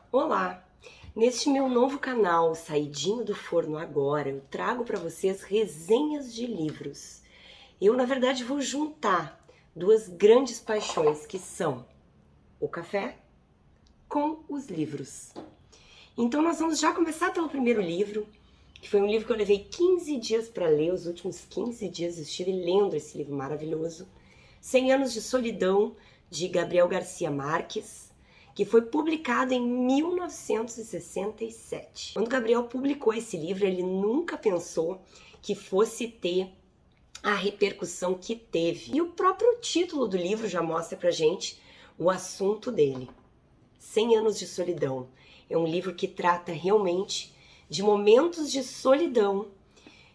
Olá! Neste meu novo canal, Saidinho do Forno Agora, eu trago para vocês resenhas de livros. Eu, na verdade, vou juntar duas grandes paixões que são o café com os livros. Então nós vamos já começar pelo primeiro livro, que foi um livro que eu levei 15 dias para ler, os últimos 15 dias eu estive lendo esse livro maravilhoso, 100 Anos de Solidão, de Gabriel Garcia Marques, que foi publicado em 1967. Quando Gabriel publicou esse livro, ele nunca pensou que fosse ter a repercussão que teve. E o próprio título do livro já mostra pra gente o assunto dele. 100 Anos de Solidão. É um livro que trata realmente de momentos de solidão,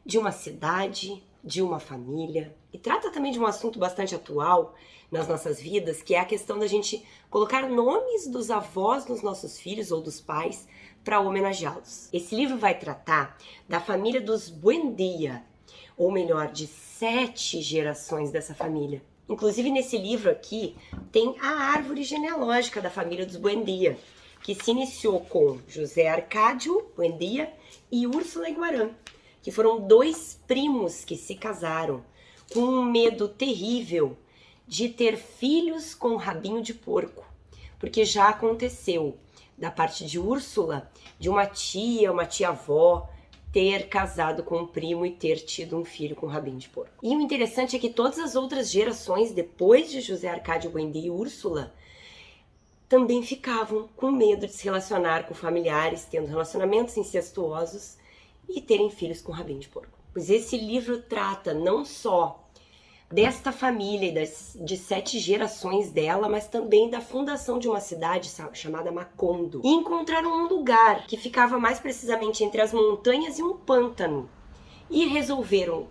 de uma cidade, de uma família. E trata também de um assunto bastante atual nas nossas vidas, que é a questão da gente colocar nomes dos avós dos nossos filhos ou dos pais para homenageá-los. Esse livro vai tratar da família dos Buendia, ou melhor, de 7 gerações dessa família. Inclusive nesse livro aqui tem a árvore genealógica da família dos Buendia, que se iniciou com José Arcádio Buendia e Úrsula Iguarã, que foram 2 primos que se casaram com um medo terrível de ter filhos com rabinho de porco, porque já aconteceu da parte de Úrsula, de uma tia-avó, ter casado com um primo e ter tido um filho com rabinho de porco. E o interessante é que todas as outras gerações, depois de José Arcádio Buendia e Úrsula, também ficavam com medo de se relacionar com familiares, tendo relacionamentos incestuosos e terem filhos com rabinho de porco. Pois esse livro trata não só desta família e de 7 gerações dela, mas também da fundação de uma cidade chamada Macondo. E encontraram um lugar que ficava mais precisamente entre as montanhas e um pântano. E resolveram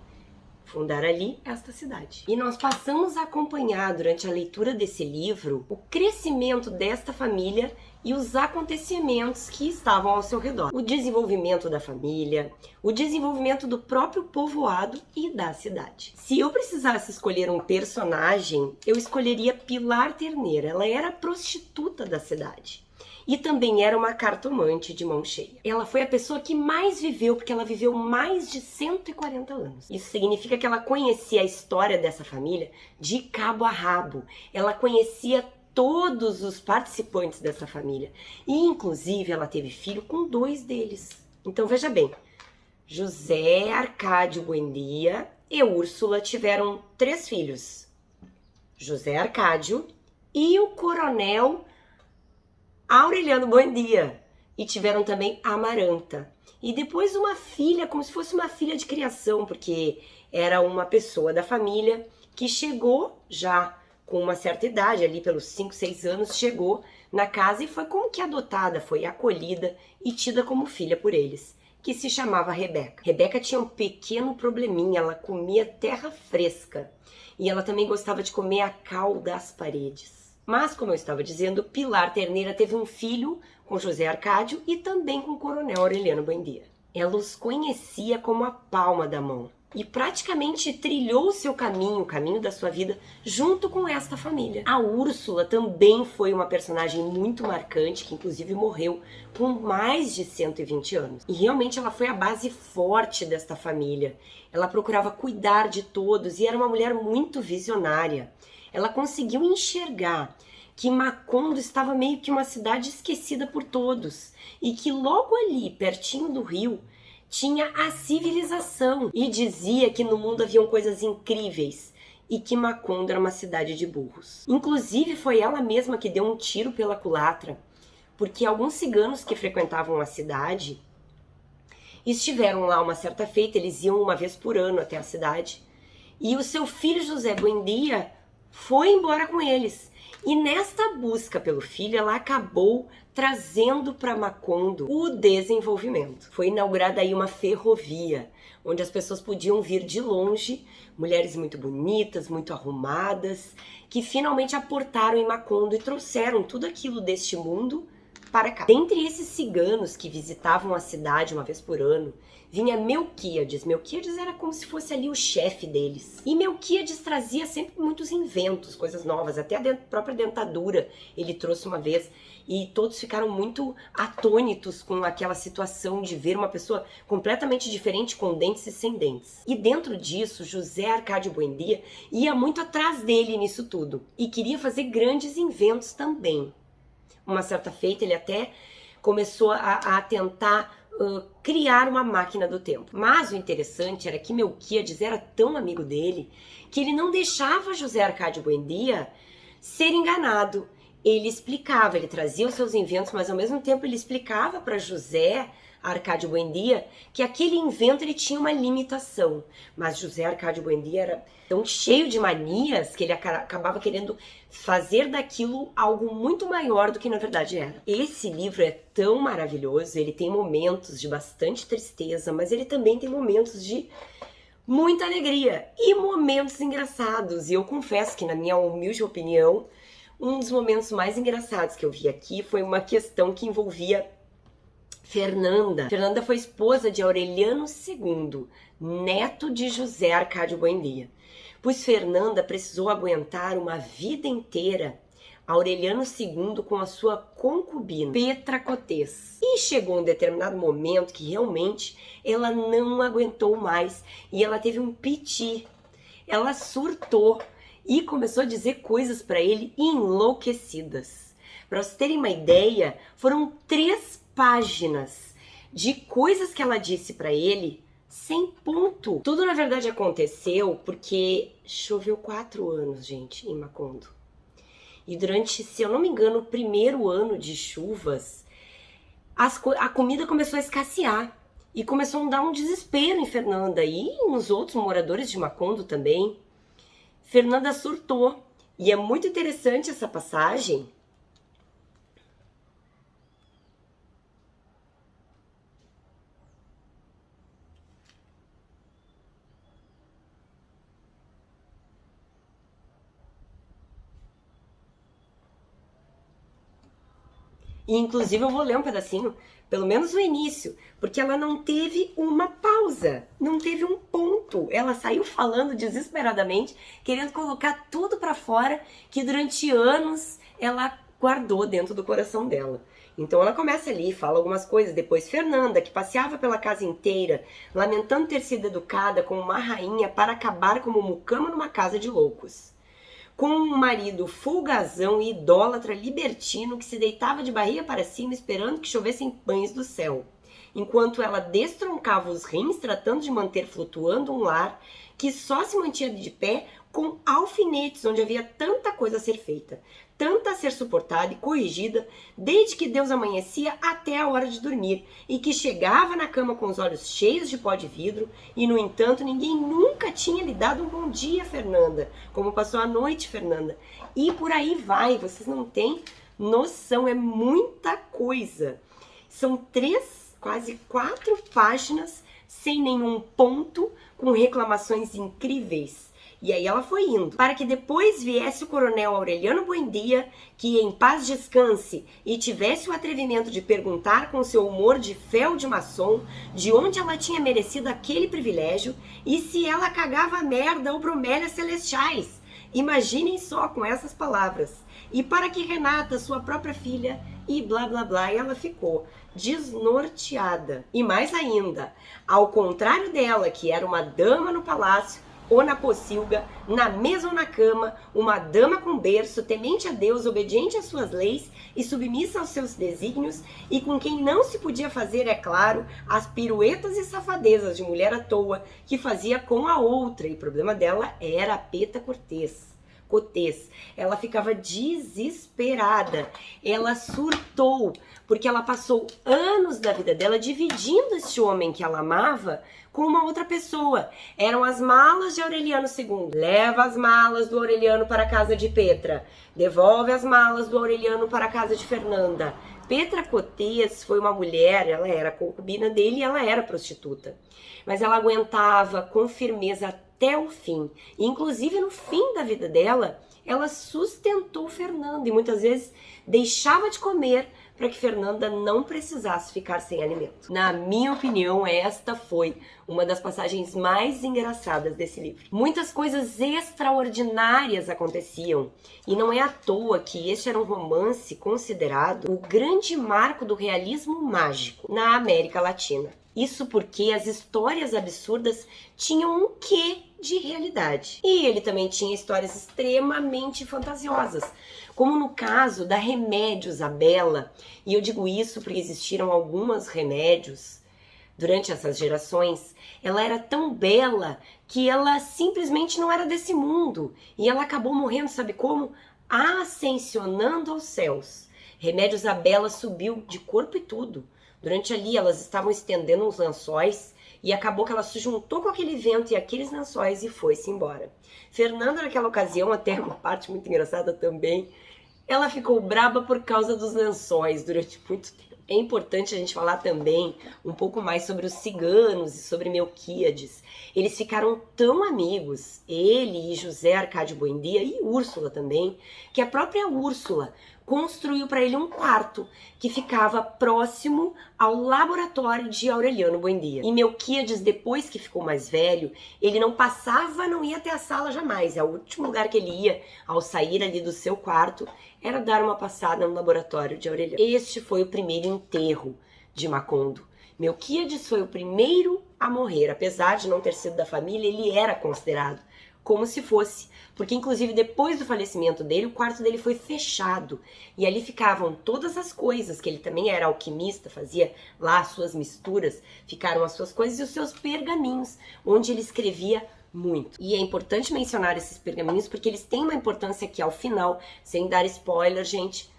fundar ali esta cidade. E nós passamos a acompanhar durante a leitura desse livro o crescimento desta família e os acontecimentos que estavam ao seu redor. O desenvolvimento da família, o desenvolvimento do próprio povoado e da cidade. Se eu precisasse escolher um personagem, eu escolheria Pilar Terneira. Ela era a prostituta da cidade. E também era uma cartomante de mão cheia. Ela foi a pessoa que mais viveu, porque ela viveu mais de 140 anos. Isso significa que ela conhecia a história dessa família de cabo a rabo. Ela conhecia todos os participantes dessa família. E, inclusive, ela teve filho com 2 deles. Então, veja bem, José Arcádio Buendia e Úrsula tiveram 3 filhos. José Arcádio e o coronel Aureliano Buendia, e tiveram também Amaranta. E depois uma filha, como se fosse uma filha de criação, porque era uma pessoa da família que chegou já com uma certa idade, ali pelos 5, 6 anos, chegou na casa e foi como que adotada, foi acolhida e tida como filha por eles, que se chamava Rebeca. Rebeca tinha um pequeno probleminha, ela comia terra fresca e ela também gostava de comer a cal das paredes. Mas, como eu estava dizendo, Pilar Terneira teve um filho com José Arcádio e também com o coronel Aureliano Buendia. Ela os conhecia como a palma da mão e praticamente trilhou o seu caminho, o caminho da sua vida, junto com esta família. A Úrsula também foi uma personagem muito marcante, que inclusive morreu com mais de 120 anos. E realmente ela foi a base forte desta família. Ela procurava cuidar de todos e era uma mulher muito visionária. Ela conseguiu enxergar que Macondo estava meio que uma cidade esquecida por todos e que logo ali, pertinho do rio, tinha a civilização e dizia que no mundo haviam coisas incríveis e que Macondo era uma cidade de burros. Inclusive foi ela mesma que deu um tiro pela culatra, porque alguns ciganos que frequentavam a cidade estiveram lá uma certa feita, eles iam uma vez por ano até a cidade, e o seu filho José Buendia foi embora com eles. E nesta busca pelo filho, ela acabou trazendo para Macondo o desenvolvimento. Foi inaugurada aí uma ferrovia, onde as pessoas podiam vir de longe, mulheres muito bonitas, muito arrumadas, que finalmente aportaram em Macondo e trouxeram tudo aquilo deste mundo para cá. Dentre esses ciganos que visitavam a cidade uma vez por ano, vinha Melquíades. Melquíades era como se fosse ali o chefe deles. E Melquíades trazia sempre muitos inventos, coisas novas, até a própria dentadura ele trouxe uma vez. E todos ficaram muito atônitos com aquela situação de ver uma pessoa completamente diferente, com dentes e sem dentes. E dentro disso, José Arcádio Buendia ia muito atrás dele nisso tudo. E queria fazer grandes inventos também. Uma certa feita, ele até começou a tentar criar uma máquina do tempo. Mas o interessante era que Melquíades era tão amigo dele que ele não deixava José Arcádio Buendia ser enganado. Ele explicava, ele trazia os seus inventos, mas ao mesmo tempo ele explicava para José Arcádio Buendia que aquele invento ele tinha uma limitação. Mas José Arcádio Buendia era tão cheio de manias que ele acabava querendo fazer daquilo algo muito maior do que na verdade era. Esse livro é tão maravilhoso, ele tem momentos de bastante tristeza, mas ele também tem momentos de muita alegria e momentos engraçados. E eu confesso que, na minha humilde opinião, um dos momentos mais engraçados que eu vi aqui foi uma questão que envolvia Fernanda. Fernanda foi esposa de Aureliano II, neto de José Arcádio Buendia. Pois Fernanda precisou aguentar uma vida inteira Aureliano II com a sua concubina, Petra Cotês. E chegou um determinado momento que realmente ela não aguentou mais e ela teve um piti. Ela surtou e começou a dizer coisas para ele enlouquecidas. Para vocês terem uma ideia, foram 3 páginas de coisas que ela disse para ele sem ponto. Tudo na verdade aconteceu porque choveu 4 anos, gente, em Macondo. E durante, se eu não me engano, o primeiro ano de chuvas, a comida começou a escassear. E começou a dar um desespero em Fernanda e nos outros moradores de Macondo também. Fernanda surtou. E é muito interessante essa passagem. E inclusive eu vou ler um pedacinho, pelo menos o início, porque ela não teve uma pausa, não teve um ponto. Ela saiu falando desesperadamente, querendo colocar tudo para fora que durante anos ela guardou dentro do coração dela. Então ela começa ali, fala algumas coisas. Depois Fernanda, que passeava pela casa inteira, lamentando ter sido educada como uma rainha para acabar como mucama numa casa de loucos. Com um marido folgazão e idólatra libertino que se deitava de barriga para cima esperando que chovessem pães do céu, enquanto ela destroncava os rins tratando de manter flutuando um lar que só se mantinha de pé com alfinetes, onde havia tanta coisa a ser feita, tanta a ser suportada e corrigida, desde que Deus amanhecia até a hora de dormir, e que chegava na cama com os olhos cheios de pó de vidro, e no entanto ninguém nunca tinha lhe dado um bom dia, Fernanda, como passou a noite, Fernanda, e por aí vai. Vocês não têm noção, é muita coisa. São 3, quase 4 páginas, sem nenhum ponto, com reclamações incríveis. E aí ela foi indo, para que depois viesse o coronel Aureliano Buendia, que em paz descanse, e tivesse o atrevimento de perguntar com seu humor de fel de maçom de onde ela tinha merecido aquele privilégio e se ela cagava merda ou bromélias celestiais. Imaginem só com essas palavras. E para que Renata, sua própria filha, e blá blá blá, e ela ficou desnorteada. E mais ainda, ao contrário dela, que era uma dama no palácio, ou na pocilga, na mesa ou na cama, uma dama com berço, temente a Deus, obediente às suas leis e submissa aos seus desígnios, e com quem não se podia fazer, é claro, as piruetas e safadezas de mulher à toa que fazia com a outra, e o problema dela era a Petra Cotês. Ela ficava desesperada, ela surtou, porque ela passou anos da vida dela dividindo esse homem que ela amava com uma outra pessoa. Eram as malas de Aureliano II. Leva as malas do Aureliano para a casa de Petra. Devolve as malas do Aureliano para a casa de Fernanda. Petra Cotês foi uma mulher, ela era concubina dele e ela era prostituta. Mas ela aguentava com firmeza até o fim. E, inclusive, no fim da vida dela, ela sustentou Fernanda e muitas vezes deixava de comer para que Fernanda não precisasse ficar sem alimento. Na minha opinião, esta foi uma das passagens mais engraçadas desse livro. Muitas coisas extraordinárias aconteciam, e não é à toa que este era um romance considerado o grande marco do realismo mágico na América Latina. Isso porque as histórias absurdas tinham um quê de realidade. E ele também tinha histórias extremamente fantasiosas, como no caso da Remédios, a Bela. E eu digo isso porque existiram alguns remédios durante essas gerações. Ela era tão bela que ela simplesmente não era desse mundo. E ela acabou morrendo, sabe como? Ascensionando aos céus. Remédios, a Bela subiu de corpo e tudo. Durante ali, elas estavam estendendo uns lençóis e acabou que ela se juntou com aquele vento e aqueles lençóis e foi-se embora. Fernanda, naquela ocasião, até uma parte muito engraçada também, ela ficou braba por causa dos lençóis durante muito tempo. É importante a gente falar também um pouco mais sobre os ciganos e sobre Melquíades. Eles ficaram tão amigos, ele e José Arcádio Buendia e Úrsula também, que a própria Úrsula construiu para ele um quarto que ficava próximo ao laboratório de Aureliano Buendia. E Melquíades, depois que ficou mais velho, ele não ia até a sala jamais. O último lugar que ele ia ao sair ali do seu quarto era dar uma passada no laboratório de Aureliano. Este foi o primeiro enterro de Macondo. Melquíades foi o primeiro a morrer. Apesar de não ter sido da família, ele era considerado como se fosse, porque inclusive depois do falecimento dele, o quarto dele foi fechado e ali ficavam todas as coisas, que ele também era alquimista, fazia lá as suas misturas, ficaram as suas coisas e os seus pergaminhos, onde ele escrevia muito. E é importante mencionar esses pergaminhos porque eles têm uma importância que ao final, sem dar spoiler, gente,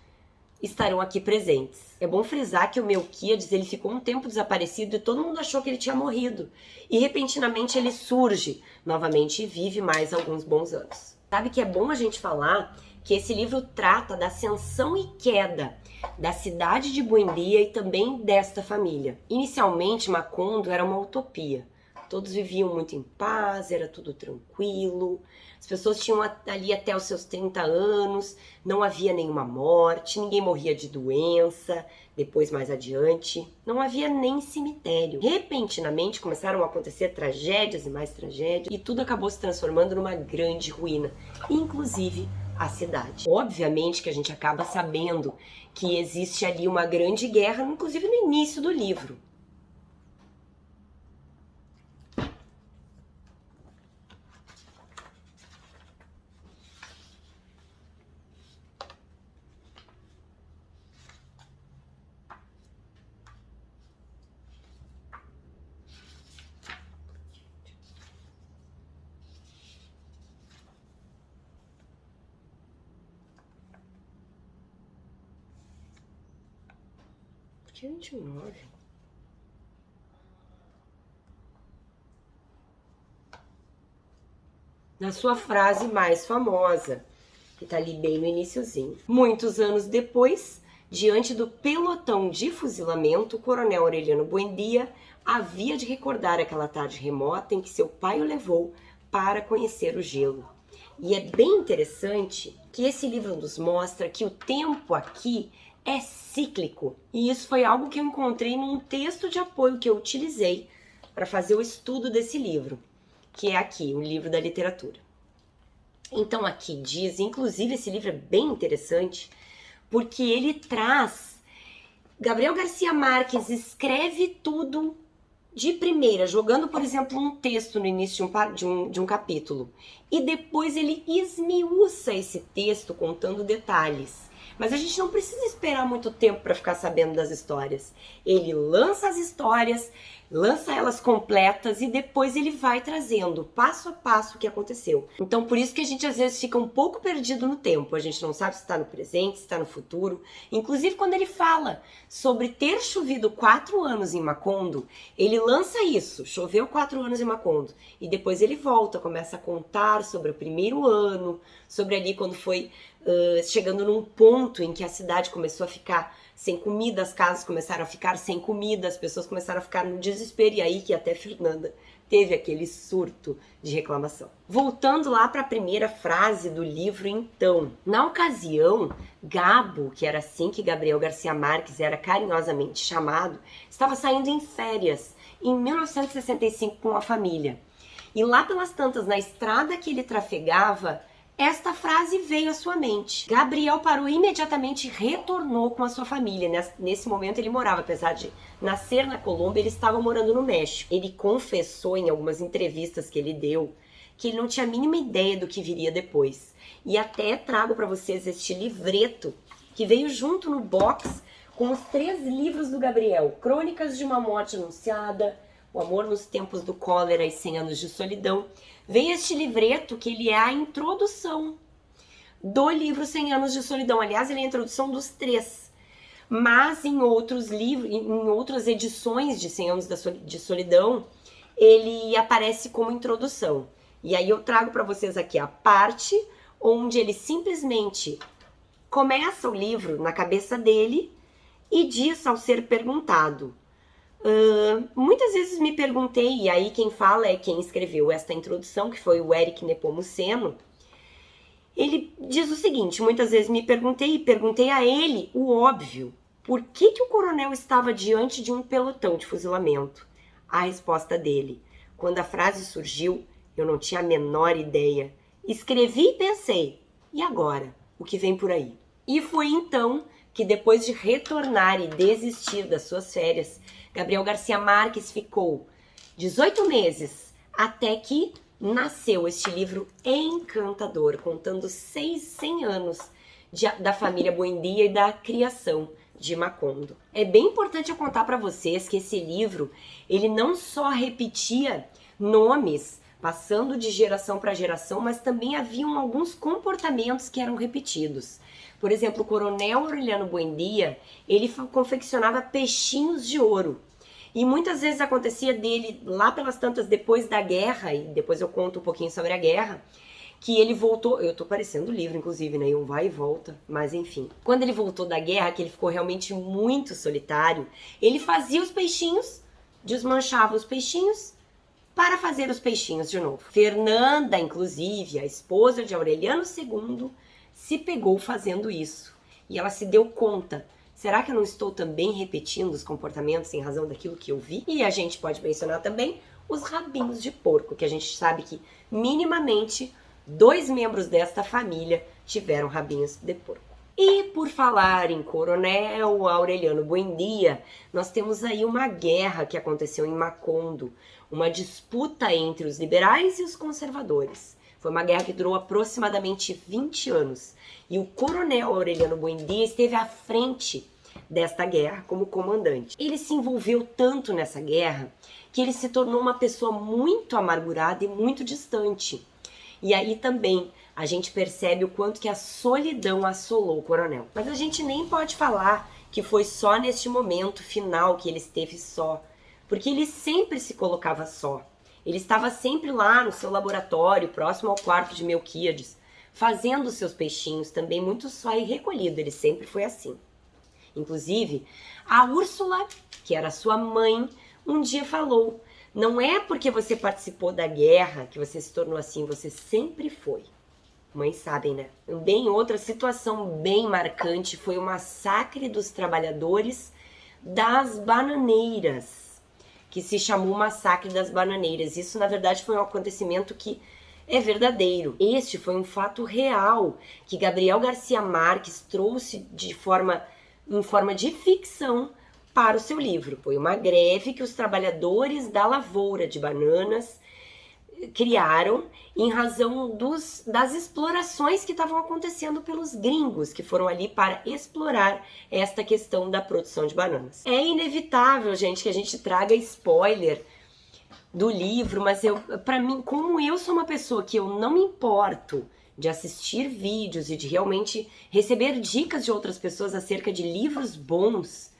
estarão aqui presentes. É bom frisar que o Melquíades, ele ficou um tempo desaparecido e todo mundo achou que ele tinha morrido. E repentinamente ele surge novamente e vive mais alguns bons anos. Sabe que é bom a gente falar que esse livro trata da ascensão e queda da cidade de Buendia e também desta família. Inicialmente, Macondo era uma utopia. Todos viviam muito em paz, era tudo tranquilo. As pessoas tinham ali até os seus 30 anos, não havia nenhuma morte, ninguém morria de doença, depois mais adiante, não havia nem cemitério. Repentinamente começaram a acontecer tragédias e mais tragédias, e tudo acabou se transformando numa grande ruína, inclusive a cidade. Obviamente que a gente acaba sabendo que existe ali uma grande guerra, inclusive no início do livro. Por que 29? Na sua frase mais famosa, que tá ali bem no iniciozinho. Muitos anos depois, diante do pelotão de fuzilamento, o coronel Aureliano Buendia havia de recordar aquela tarde remota em que seu pai o levou para conhecer o gelo. E é bem interessante que esse livro nos mostra que o tempo aqui é cíclico. E isso foi algo que eu encontrei num texto de apoio que eu utilizei para fazer o estudo desse livro, que é aqui, o livro da literatura. Então aqui diz, inclusive esse livro é bem interessante, porque ele traz... Gabriel Garcia Marques escreve tudo de primeira, jogando, por exemplo, um texto no início de um capítulo. E depois ele esmiuça esse texto contando detalhes. Mas a gente não precisa esperar muito tempo para ficar sabendo das histórias. Ele lança as histórias, lança elas completas e depois ele vai trazendo passo a passo o que aconteceu. Então por isso que a gente às vezes fica um pouco perdido no tempo. A gente não sabe se está no presente, se está no futuro. Inclusive quando ele fala sobre ter chovido 4 anos em Macondo, ele lança isso, choveu 4 anos em Macondo. E depois ele volta, começa a contar sobre o primeiro ano, sobre ali quando foi chegando num ponto em que a cidade começou a ficar sem comida, as casas começaram a ficar sem comida, as pessoas começaram a ficar no desespero, e aí que até Fernanda teve aquele surto de reclamação. Voltando lá para a primeira frase do livro, então. Na ocasião, Gabo, que era assim que Gabriel Garcia Marques era carinhosamente chamado, estava saindo em férias em 1965 com a família. E lá pelas tantas, na estrada que ele trafegava, esta frase veio à sua mente. Gabriel parou imediatamente e retornou com a sua família. Nesse momento ele morava, apesar de nascer na Colômbia, ele estava morando no México. Ele confessou em algumas entrevistas que ele deu que ele não tinha a mínima ideia do que viria depois. E até trago para vocês este livreto que veio junto no box com os 3 livros do Gabriel. Crônicas de uma Morte Anunciada, O Amor nos Tempos do Cólera e 100 Anos de Solidão. Veio este livreto que ele é a introdução do livro 100 Anos de Solidão. Aliás, ele é a introdução dos 3. Mas em outros livros, em outras edições de 100 Anos de Solidão, ele aparece como introdução. E aí eu trago para vocês aqui a parte onde ele simplesmente começa o livro na cabeça dele e diz ao ser perguntado. Muitas vezes me perguntei, e aí quem fala é quem escreveu esta introdução, que foi o Eric Nepomuceno. Ele diz o seguinte: muitas vezes me perguntei e perguntei a ele o óbvio. Por que o coronel estava diante de um pelotão de fuzilamento? A resposta dele: quando a frase surgiu, eu não tinha a menor ideia. Escrevi e pensei, e agora? O que vem por aí? E foi então que, depois de retornar e desistir das suas férias, Gabriel Garcia Marques ficou 18 meses até que nasceu este livro encantador, contando 100 anos da família Buendia e da criação de Macondo. É bem importante eu contar para vocês que esse livro, ele não só repetia nomes, passando de geração para geração, mas também haviam alguns comportamentos que eram repetidos. Por exemplo, o coronel Aureliano Buendia, ele confeccionava peixinhos de ouro. E muitas vezes acontecia dele, lá pelas tantas, depois da guerra, e depois eu conto um pouquinho sobre a guerra, que ele voltou, eu tô parecendo o livro, inclusive, né, um vai e volta, mas enfim. Quando ele voltou da guerra, que ele ficou realmente muito solitário, ele fazia os peixinhos, desmanchava os peixinhos, para fazer os peixinhos de novo. Fernanda, inclusive, a esposa de Aureliano II, se pegou fazendo isso. E ela se deu conta. Será que eu não estou também repetindo os comportamentos em razão daquilo que eu vi? E a gente pode mencionar também os rabinhos de porco, que a gente sabe que minimamente 2 membros desta família tiveram rabinhos de porco. E por falar em coronel Aureliano Buendia, nós temos aí uma guerra que aconteceu em Macondo, uma disputa entre os liberais e os conservadores. Foi uma guerra que durou aproximadamente 20 anos. E o coronel Aureliano Buendia esteve à frente desta guerra como comandante. Ele se envolveu tanto nessa guerra que ele se tornou uma pessoa muito amargurada e muito distante. E aí também a gente percebe o quanto que a solidão assolou o coronel. Mas a gente nem pode falar que foi só neste momento final que ele esteve só, porque ele sempre se colocava só. Ele estava sempre lá no seu laboratório, próximo ao quarto de Melquíades, fazendo os seus peixinhos, também muito só e recolhido. Ele sempre foi assim. Inclusive, a Úrsula, que era sua mãe, um dia falou: não é porque você participou da guerra que você se tornou assim, você sempre foi. Mães sabem, né? Também outra situação bem marcante foi o massacre dos trabalhadores das bananeiras, que se chamou Massacre das Bananeiras. Isso, na verdade, foi um acontecimento que é verdadeiro. Este foi um fato real que Gabriel Garcia Marques trouxe em forma de ficção para o seu livro. Foi uma greve que os trabalhadores da lavoura de bananas criaram em razão das explorações que estavam acontecendo pelos gringos, que foram ali para explorar esta questão da produção de bananas. É inevitável, gente, que a gente traga spoiler do livro, mas para mim, como eu sou uma pessoa que eu não me importo de assistir vídeos e de realmente receber dicas de outras pessoas acerca de livros bons,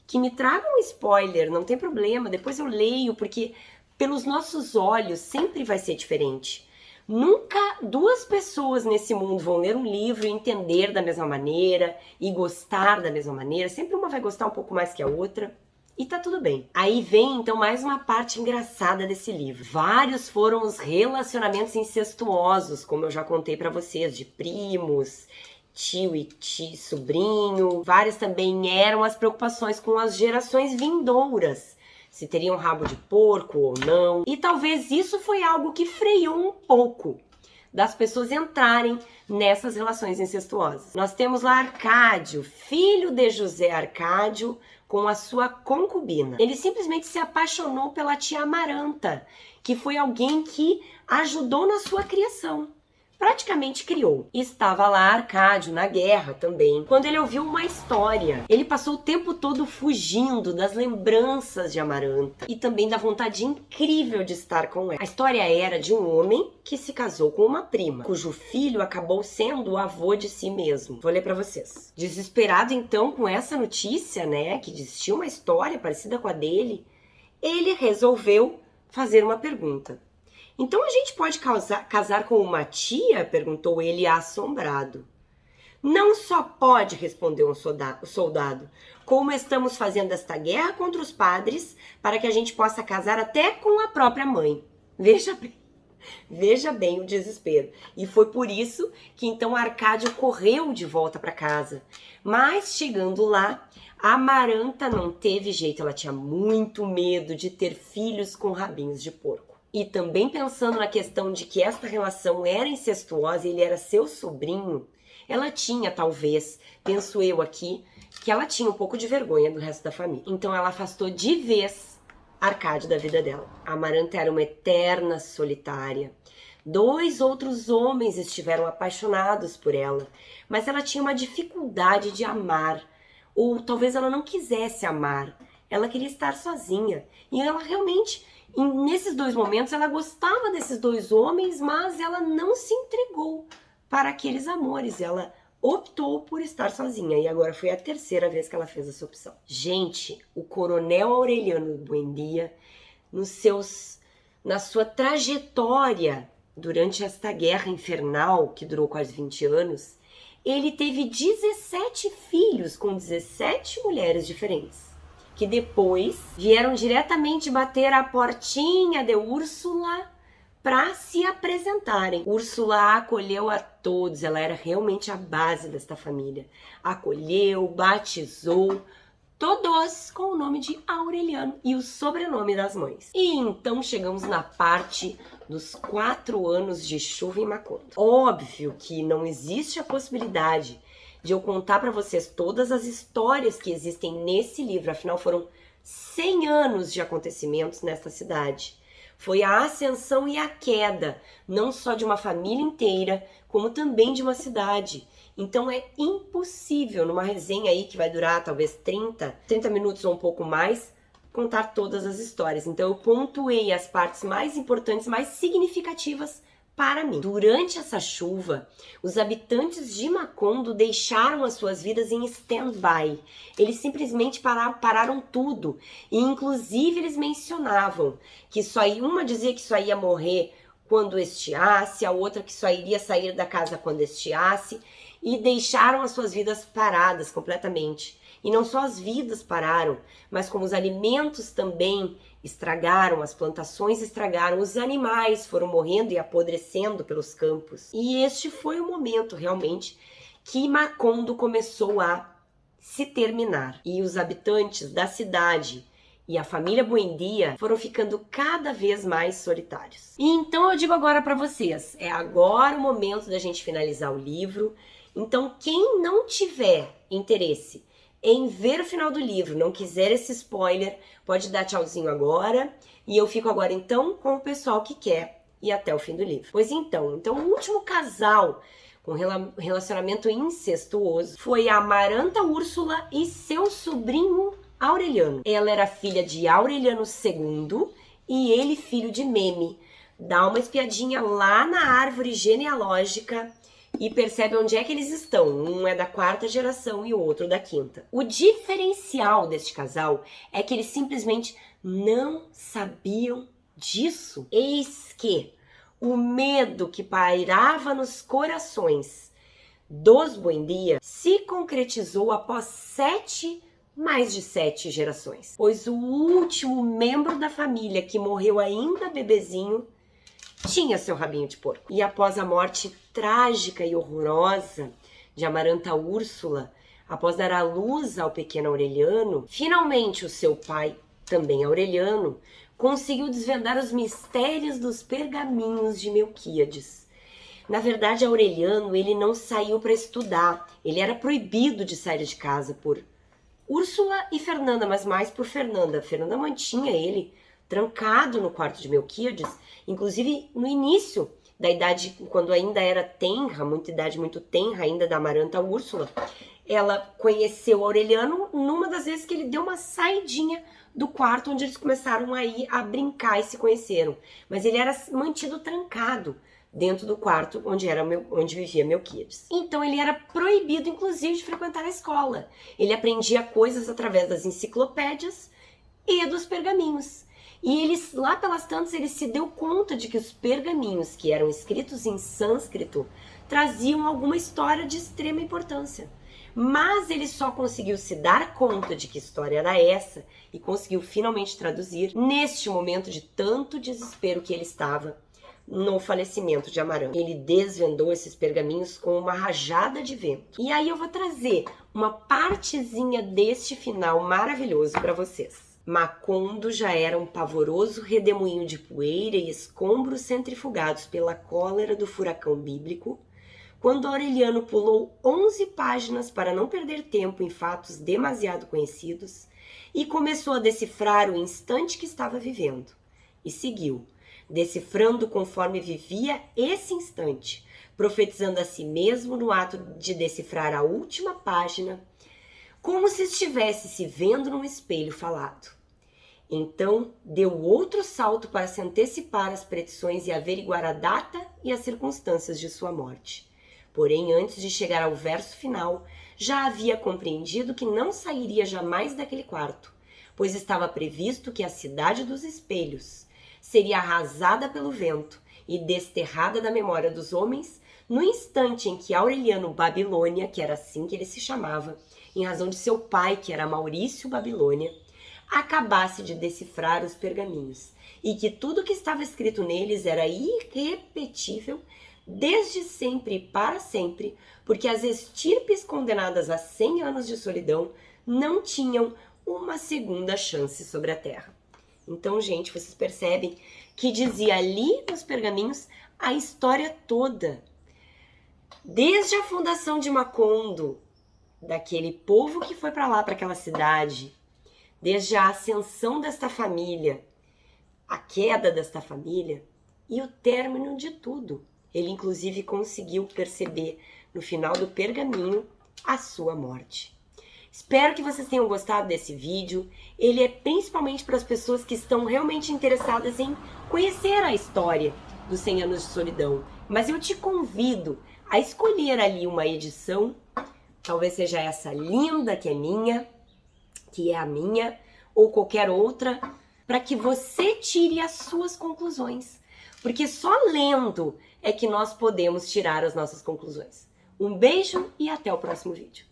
que me tragam spoiler, não tem problema, depois eu leio, porque pelos nossos olhos sempre vai ser diferente. Nunca duas pessoas nesse mundo vão ler um livro e entender da mesma maneira e gostar da mesma maneira. Sempre uma vai gostar um pouco mais que a outra. E tá tudo bem. Aí vem então mais uma parte engraçada desse livro. Vários foram os relacionamentos incestuosos, como eu já contei pra vocês, de primos, tio e sobrinho. Várias também eram as preocupações com as gerações vindouras, se teriam rabo de porco ou não. E talvez isso foi algo que freou um pouco das pessoas entrarem nessas relações incestuosas. Nós temos lá Arcádio, filho de José Arcádio, com a sua concubina. Ele simplesmente se apaixonou pela tia Amaranta, que foi alguém que ajudou na sua criação. Praticamente criou. Estava lá Arcádio na guerra também, quando ele ouviu uma história. Ele passou o tempo todo fugindo das lembranças de Amaranta e também da vontade incrível de estar com ela. A história era de um homem que se casou com uma prima, cujo filho acabou sendo o avô de si mesmo. Vou ler para vocês. Desesperado então com essa notícia, né, que existia uma história parecida com a dele, ele resolveu fazer uma pergunta. Então a gente pode casar com uma tia? Perguntou ele assombrado. Não só pode, respondeu o soldado, como estamos fazendo esta guerra contra os padres para que a gente possa casar até com a própria mãe. Veja bem o desespero. E foi por isso que então Arcádio correu de volta para casa. Mas chegando lá, a Amaranta não teve jeito, ela tinha muito medo de ter filhos com rabinhos de porco. E também pensando na questão de que esta relação era incestuosa e ele era seu sobrinho, ela tinha, talvez, penso eu aqui, que ela tinha um pouco de vergonha do resto da família. Então ela afastou de vez Arcádio da vida dela. A Amaranta era uma eterna solitária. 2 outros homens estiveram apaixonados por ela, mas ela tinha uma dificuldade de amar, ou talvez ela não quisesse amar. Ela queria estar sozinha. E ela realmente... E nesses 2 momentos ela gostava desses 2 homens, mas ela não se entregou para aqueles amores. Ela optou por estar sozinha e agora foi a 3ª vez que ela fez essa opção. Gente, o coronel Aureliano Buendia, na sua trajetória durante esta guerra infernal que durou quase 20 anos, ele teve 17 filhos com 17 mulheres diferentes, que depois vieram diretamente bater a portinha de Úrsula para se apresentarem. Úrsula acolheu a todos, ela era realmente a base desta família. Acolheu, batizou todos com o nome de Aureliano e o sobrenome das mães. E então chegamos na parte dos 4 anos de chuva em Macondo. Óbvio que não existe a possibilidade de eu contar para vocês todas as histórias que existem nesse livro, afinal foram 100 anos de acontecimentos nesta cidade. Foi a ascensão e a queda, não só de uma família inteira, como também de uma cidade. Então é impossível, numa resenha aí que vai durar talvez 30 minutos ou um pouco mais, contar todas as histórias. Então eu pontuei as partes mais importantes, mais significativas para mim. Durante essa chuva, os habitantes de Macondo deixaram as suas vidas em stand-by. Eles simplesmente pararam tudo. E inclusive eles mencionavam que uma dizia que só ia morrer quando estiasse, a outra que só iria sair da casa quando estiasse, e deixaram as suas vidas paradas completamente. E não só as vidas pararam, mas como os alimentos também estragaram, as plantações estragaram, os animais foram morrendo e apodrecendo pelos campos. E este foi o momento realmente que Macondo começou a se terminar. E os habitantes da cidade e a família Buendia foram ficando cada vez mais solitários. E então eu digo agora para vocês, é agora o momento da gente finalizar o livro. Então quem não tiver interesse em ver o final do livro, não quiser esse spoiler, pode dar tchauzinho agora. E eu fico agora então com o pessoal que quer ir até o fim do livro. Pois então o último casal com relacionamento incestuoso foi a Amaranta Úrsula e seu sobrinho Aureliano. Ela era filha de Aureliano II e ele filho de Meme. Dá uma espiadinha lá na árvore genealógica e percebe onde é que eles estão. Um é da 4ª geração e o outro da 5ª. O diferencial deste casal é que eles simplesmente não sabiam disso. Eis que o medo que pairava nos corações dos Buendia se concretizou após mais de 7 gerações, pois o último membro da família que morreu ainda bebezinho tinha seu rabinho de porco. E após a morte trágica e horrorosa de Amaranta Úrsula, após dar à luz ao pequeno Aureliano, finalmente o seu pai, também Aureliano, conseguiu desvendar os mistérios dos pergaminhos de Melquíades. Na verdade, Aureliano, ele não saiu para estudar, ele era proibido de sair de casa por Úrsula e Fernanda, mas mais por Fernanda. Fernanda mantinha ele trancado no quarto de Melquíades, inclusive no início da idade, quando ainda era tenra, idade muito tenra ainda da Amaranta Úrsula. Ela conheceu Aureliano numa das vezes que ele deu uma saidinha do quarto onde eles começaram aí a brincar e se conheceram. Mas ele era mantido trancado dentro do quarto onde vivia Melquíades. Então ele era proibido, inclusive, de frequentar a escola. Ele aprendia coisas através das enciclopédias e dos pergaminhos. E lá pelas tantas, ele se deu conta de que os pergaminhos que eram escritos em sânscrito traziam alguma história de extrema importância. Mas ele só conseguiu se dar conta de que história era essa e conseguiu finalmente traduzir neste momento de tanto desespero que ele estava no falecimento de Amaranta. Ele desvendou esses pergaminhos com uma rajada de vento. E aí eu vou trazer uma partezinha deste final maravilhoso para vocês. Macondo já era um pavoroso redemoinho de poeira e escombros centrifugados pela cólera do furacão bíblico, quando Aureliano pulou 11 páginas para não perder tempo em fatos demasiado conhecidos e começou a decifrar o instante que estava vivendo. E seguiu, decifrando conforme vivia esse instante, profetizando a si mesmo no ato de decifrar a última página, como se estivesse se vendo num espelho falado. Então, deu outro salto para se antecipar às predições e averiguar a data e as circunstâncias de sua morte. Porém, antes de chegar ao verso final, já havia compreendido que não sairia jamais daquele quarto, pois estava previsto que a cidade dos espelhos seria arrasada pelo vento e desterrada da memória dos homens no instante em que Aureliano Babilônia, que era assim que ele se chamava, em razão de seu pai, que era Maurício Babilônia, acabasse de decifrar os pergaminhos, e que tudo que estava escrito neles era irrepetível desde sempre e para sempre, porque as estirpes condenadas a 100 anos de solidão não tinham uma segunda chance sobre a terra. Então, gente, vocês percebem que dizia ali nos pergaminhos a história toda. Desde a fundação de Macondo, daquele povo que foi para lá, para aquela cidade, desde a ascensão desta família, a queda desta família e o término de tudo. Ele, inclusive, conseguiu perceber no final do pergaminho a sua morte. Espero que vocês tenham gostado desse vídeo. Ele é principalmente para as pessoas que estão realmente interessadas em conhecer a história dos 100 anos de solidão. Mas eu te convido a escolher ali uma edição, talvez seja essa linda que é minha, que é a minha, ou qualquer outra, para que você tire as suas conclusões. Porque só lendo é que nós podemos tirar as nossas conclusões. Um beijo e até o próximo vídeo.